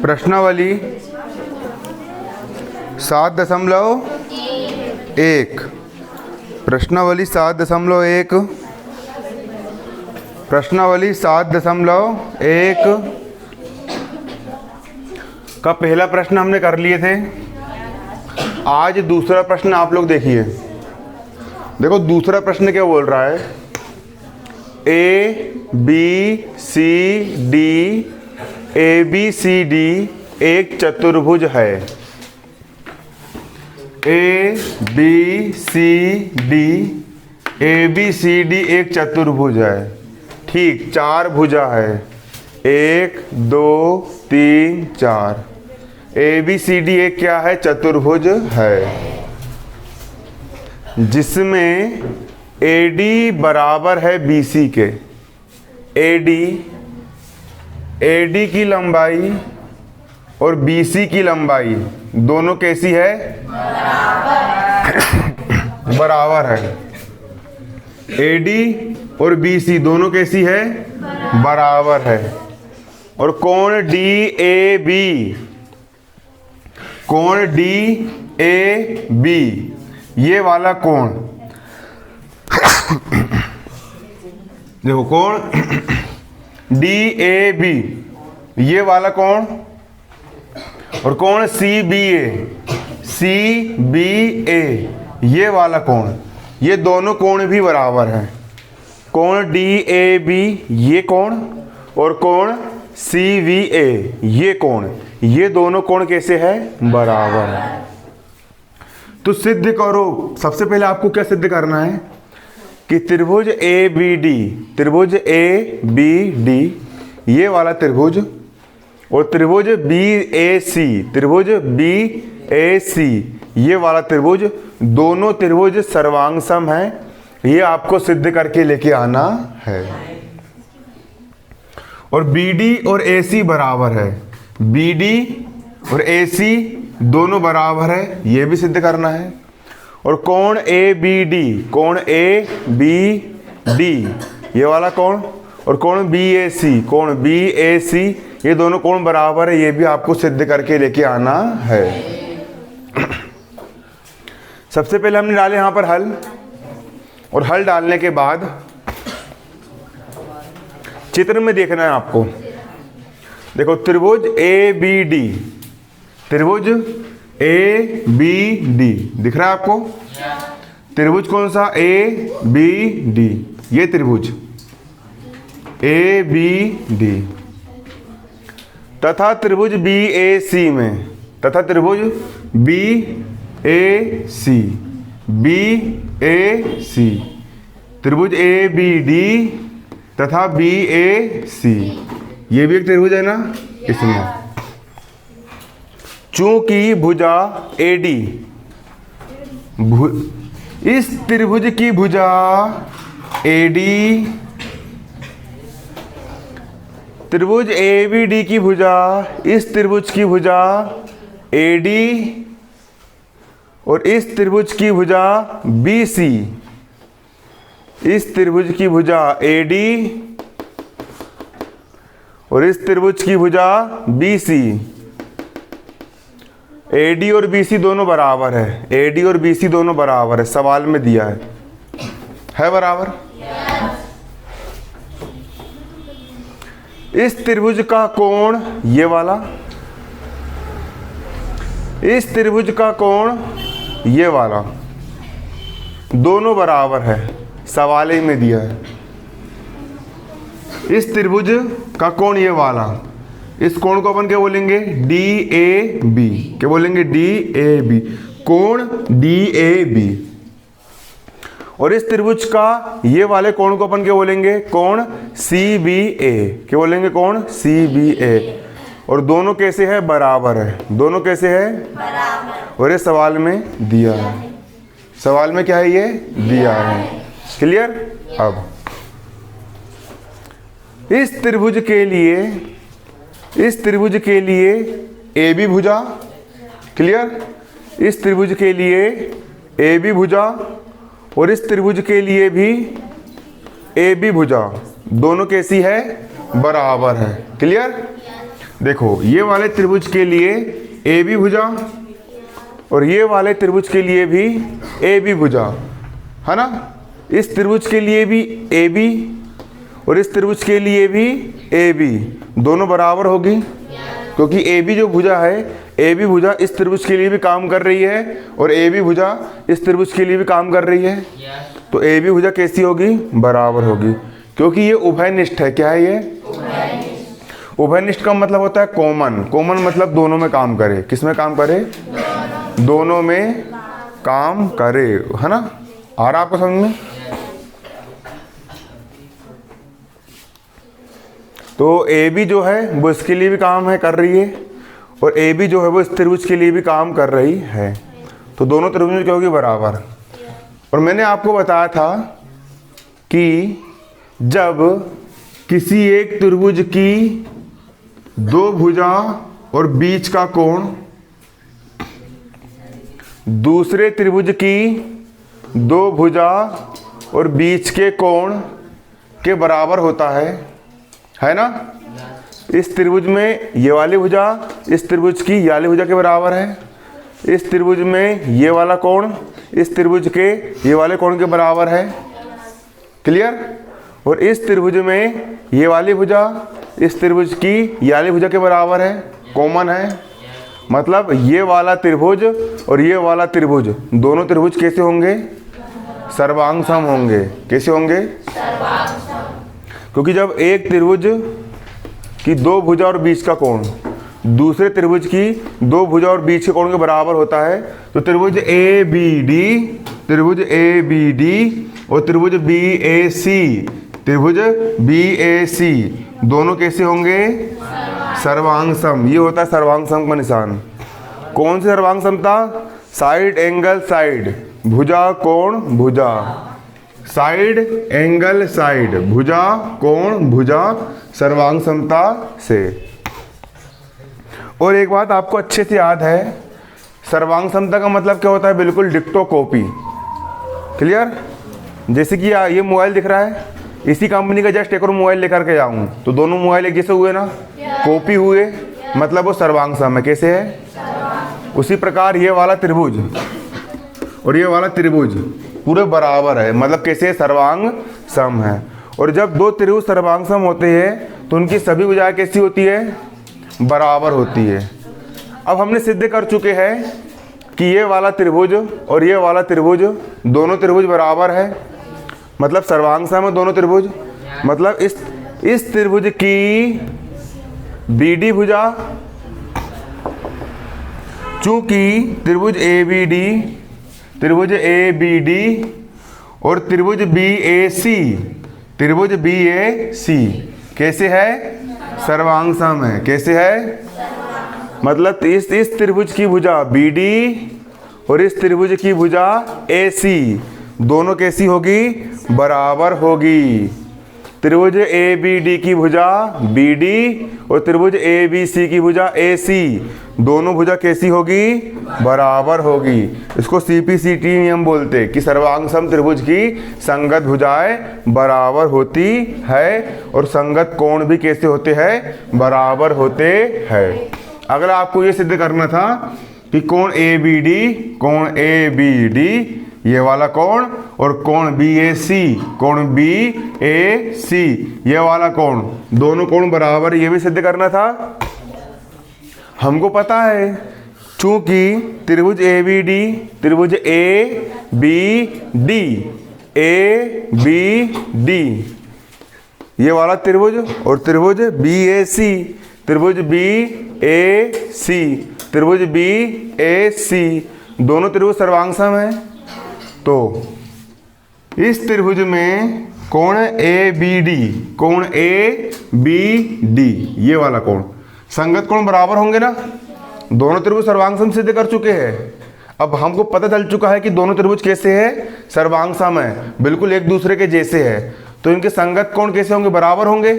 प्रश्नावली 7.1, प्रश्नावली 7.1, प्रश्नावली 7.1 का पहला प्रश्न हमने कर लिए थे। आज दूसरा प्रश्न आप लोग देखिए। देखो दूसरा प्रश्न क्या बोल रहा है। ABCD एक चतुर्भुज है। ABCD एक चतुर्भुज है। ठीक, 4 भुजा है, 1 2 3 4। ABCD एक क्या है? चतुर्भुज है, जिसमें AD बराबर है BC के। AD की लंबाई और BC की लंबाई दोनों कैसी है? बराबर है। AD और BC दोनों कैसी है? बराबर है। और कोण DAB, कोण DAB ये वाला कोण, देखो कोण DAB ये वाला कोण और कोण CBA ये वाला कोण, ये दोनों कोण भी बराबर हैं। कोण DAB ये कोण और कोण CBA ये कोण, ये दोनों कोण कैसे है? बराबर है। तो सिद्ध करो। सबसे पहले आपको क्या सिद्ध करना है कि त्रिभुज त्रिभुज ABD ये वाला त्रिभुज और त्रिभुज BAC ये वाला त्रिभुज, दोनों त्रिभुज सर्वांगसम है। ये आपको सिद्ध करके लेके आना है। और BD और AC बराबर है। BD और AC दोनों बराबर है, ये भी सिद्ध करना है। और कोण ABD, कोण ABD ये वाला कोण और कोण BAC ये दोनों कोण बराबर है, ये भी आपको सिद्ध करके लेके आना है। सबसे पहले हमने डाले यहां पर हल, और हल डालने के बाद चित्र में देखना है आपको। देखो त्रिभुज ABD, त्रिभुज ABD दिख रहा है आपको? त्रिभुज कौन सा? ABD, ये त्रिभुज ABD तथा त्रिभुज BAC में, तथा त्रिभुज BAC त्रिभुज ABD तथा BAC ये भी एक त्रिभुज है ना। इसमें चूंकि भुजा AD, इस त्रिभुज की भुजा AD, त्रिभुज ABD की भुजा, इस त्रिभुज की भुजा AD और इस त्रिभुज की भुजा BC, इस त्रिभुज की भुजा AD और इस त्रिभुज की भुजा BC। AD और BC दोनों बराबर है। AD और BC दोनों बराबर है, सवाल में दिया है बराबर। इस त्रिभुज का कोण ये वाला, इस त्रिभुज का कोण ये वाला, दोनों बराबर है, सवाल ही में दिया है। इस त्रिभुज का कोण ये वाला, इस कोण को अपन क्या बोलेंगे? DAB। क्या बोलेंगे? DAB, कोण DAB। और इस त्रिभुज का ये वाले कोण को अपन क्या बोलेंगे? कोण CBA। क्या बोलेंगे? कोण CBA। और दोनों कैसे है? बराबर है। दोनों कैसे है? बराबर। और ये सवाल में दिया है। सवाल में क्या है? ये दिया है। क्लियर? अब इस त्रिभुज के लिए AB भुजा, क्लियर? इस त्रिभुज के लिए AB भुजा और इस त्रिभुज के लिए भी AB भुजा, दोनों कैसी है? बराबर है। क्लियर? देखो ये वाले त्रिभुज के लिए ए बी भुजा और ये वाले त्रिभुज के लिए भी ए बी भुजा है ना। इस त्रिभुज के लिए भी ए बी और इस त्रिभुज के लिए भी ए बी दोनों बराबर होगी, क्योंकि ए बी जो भुजा है, ए बी भुजा इस त्रिभुज के लिए भी काम कर रही है और ए बी भुजा इस त्रिभुज के लिए भी काम कर रही है। तो ए बी भुजा कैसी होगी? बराबर होगी, क्योंकि ये उभयनिष्ठ है। क्या है ये? उभयनिष्ठ का मतलब होता है कॉमन। कॉमन मतलब दोनों में काम करे। किस में काम करे? दोनों में काम करे, है ना। आ रहा आपको समझ में? तो ए बी जो है वो इसके लिए भी काम है कर रही है और ए बी जो है वो इस त्रिभुज के लिए भी काम कर रही है। तो दोनों त्रिभुज क्या होगी? बराबर। और मैंने आपको बताया था कि जब किसी एक त्रिभुज की दो भुजा और बीच का कोण दूसरे त्रिभुज की दो भुजा और बीच के कोण के बराबर होता है ना। इस त्रिभुज में ये वाली भुजा इस त्रिभुज की ये वाली भुजा के बराबर है। इस त्रिभुज में ये वाला कोण इस त्रिभुज के ये वाले कोण के बराबर है। क्लियर? और इस त्रिभुज में ये वाली भुजा इस त्रिभुज की ये वाली भुजा के बराबर है, कॉमन है। मतलब ये वाला त्रिभुज और ये वाला त्रिभुज दोनों त्रिभुज कैसे होंगे? सर्वांग सम होंगे। कैसे होंगे? क्योंकि जब एक त्रिभुज की दो भुजा और बीच का कोण दूसरे त्रिभुज की दो भुजा और बीच के कोण के बराबर होता है, तो त्रिभुज ए बी डी और त्रिभुज बी ए सी दोनों कैसे होंगे? सर्वांग सम। ये होता है सर्वांग सम का निशान। कौन सी सर्वांग समता? साइड एंगल साइड, भुजा कोण भुजा, साइड एंगल साइड, भुजा कोण भुजा, सर्वांग समता से। और एक बात आपको अच्छे से याद है, सर्वांग समता का मतलब क्या होता है? बिल्कुल डिक्टो कॉपी। क्लियर? जैसे कि ये मोबाइल दिख रहा है, इसी कंपनी का जस्ट एक और मोबाइल लेकर के जाऊं तो दोनों मोबाइल एक जैसे हुए ना, कॉपी हुए, मतलब वो सर्वांग सम है। कैसे है? उसी प्रकार ये वाला त्रिभुज और ये वाला त्रिभुज पूरे बराबर है, मतलब कैसे? सर्वांग सम है। और जब दो त्रिभुज सर्वांग सम होते हैं तो उनकी सभी भुजाएं कैसी होती है? बराबर होती है। अब हमने सिद्ध कर चुके हैं कि ये वाला त्रिभुज और ये वाला त्रिभुज दोनों त्रिभुज बराबर है, मतलब सर्वांग सम है दोनों त्रिभुज। मतलब इस त्रिभुज की बी डी भुजा, चूंकि त्रिभुज ए बी डी और त्रिभुज बी ए सी कैसे है? सर्वांग सम है। कैसे है? मतलब इस त्रिभुज की भुजा बी डी और इस त्रिभुज की भुजा ए सी दोनों कैसी होगी? बराबर होगी। त्रिभुज ए बी डी की भुजा बी डी और त्रिभुज ए बी सी की भुजा ए सी दोनों भुजा कैसी होगी? बराबर होगी। इसको CPCT नियम बोलते हैं कि सर्वांग सम त्रिभुज की संगत भुजाएं बराबर होती है और संगत कोण भी कैसे होते हैं? बराबर होते हैं। अगर आपको ये सिद्ध करना था कि कोण ए बी डी ये वाला कोण और कोण BAC ये वाला कोण दोनों कोण बराबर, ये भी सिद्ध करना था। हमको पता है चूंकि त्रिभुज त्रिभुज ए बी डी ये वाला त्रिभुज और त्रिभुज त्रिभुज BAC दोनों त्रिभुज सर्वांग सम है। तो इस त्रिभुज में कोण ABD ये वाला कोण संगत कोण बराबर होंगे ना। दोनों त्रिभुज सर्वांग सम सिद्ध कर चुके हैं। अब हमको पता चल चुका है कि दोनों त्रिभुज कैसे है? सर्वांग सम है, बिल्कुल एक दूसरे के जैसे है। तो इनके संगत कोण कैसे होंगे? बराबर होंगे।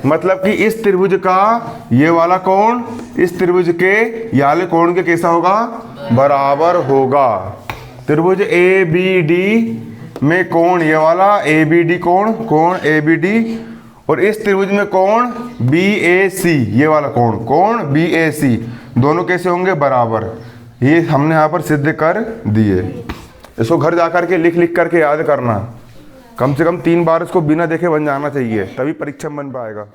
मतलब कि इस त्रिभुज का ये वाला कोण इस त्रिभुज के ये वाले कोण के कैसा होगा? बराबर होगा। त्रिभुज ABD में कोण ये वाला ABD कोण ABD और इस त्रिभुज में कोण BAC, ये वाला कोण BAC दोनों कैसे होंगे? बराबर। ये हमने यहाँ पर सिद्ध कर दिए। इसको घर जाकर के लिख करके याद करना, कम से कम 3 बार इसको बिना देखे बन जाना चाहिए, तभी परीक्षा में बन पाएगा।